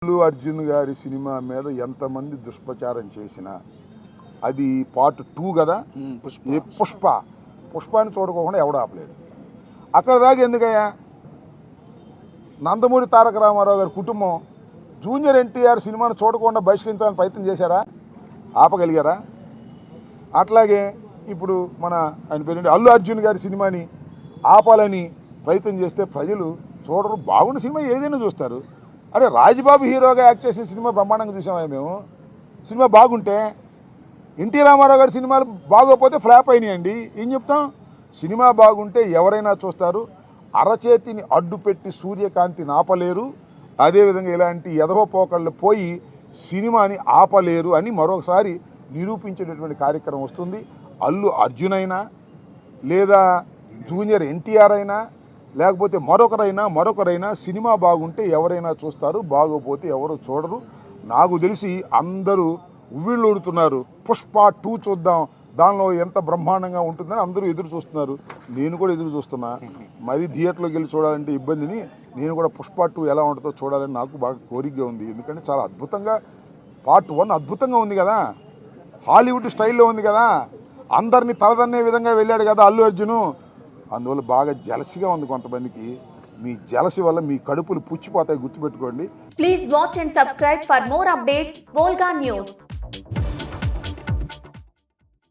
అల్లు అర్జున్ గారి సినిమా మీద ఎంతమంది దుష్ప్రచారం చేసినా అది పార్ట్ 2 కదా. పుష్పాన్ని చూడకోకుండా ఎవడు ఆపలేడు. అక్కడ దాకా ఎందుకయ్యా? నందమూరి తారక రామారావు గారి కుటుంబం జూనియర్ ఎన్టీఆర్ సినిమాను చూడకుండా బహిష్కరించాలని ప్రయత్నం చేశారా? ఆపగలిగారా? అట్లాగే ఇప్పుడు ఆయన పేరు అల్లు అర్జున్ గారి సినిమాని ఆపాలని ప్రయత్నం చేస్తే ప్రజలు చూడరు. బాగున్న సినిమా ఏదైనా చూస్తారు. అరే రాజ్బాబు హీరోగా యాక్ట్ చేసిన సినిమా బ్రహ్మాండంగా చూసామా మేము? సినిమా బాగుంటే, ఎన్టీ రామారావు గారి సినిమాలు బాగోకపోతే ఫ్లాప్ అయినాయండి. ఏం చెప్తాం? సినిమా బాగుంటే ఎవరైనా చూస్తారు. అరచేతిని అడ్డుపెట్టి సూర్యకాంతిని ఆపలేరు. అదేవిధంగా ఇలాంటి ఎదవపోకళ్ళు పోయి సినిమాని ఆపలేరు అని మరొకసారి నిరూపించేటటువంటి కార్యక్రమం వస్తుంది. అల్లు అర్జున్ అయినా లేదా జూనియర్ ఎన్టీఆర్ అయినా లేకపోతే మరొకరైనా సినిమా బాగుంటే ఎవరైనా చూస్తారు, బాగోపోతే ఎవరు చూడరు. నాకు తెలిసి అందరూ ఉవ్విళ్ళు ఊడుతున్నారు. పుష్ప 2 చూద్దాం, దానిలో ఎంత బ్రహ్మాండంగా ఉంటుందని అందరూ ఎదురు చూస్తున్నారు. నేను కూడా ఎదురు చూస్తున్నా. మరి థియేటర్లోకి వెళ్ళి చూడాలంటే ఇబ్బందిని నేను కూడా పుష్ప 2 ఎలా ఉంటుందో చూడాలని నాకు బాగా కోరికగా ఉంది. ఎందుకంటే చాలా అద్భుతంగా పార్ట్ 1 అద్భుతంగా ఉంది కదా, హాలీవుడ్ స్టైల్లో ఉంది కదా, అందరినీ తలదన్నే విధంగా వెళ్ళాడు కదా అల్లు అర్జును. అందువల్ల బాగా జలసిగా ఉంది కొంతమందికి. మీ జలసి వల్ల మీ కడుపులు పుచ్చిపోతాయి, గుర్తుపెట్టుకోండి. Please watch and subscribe for more updates. Volga news.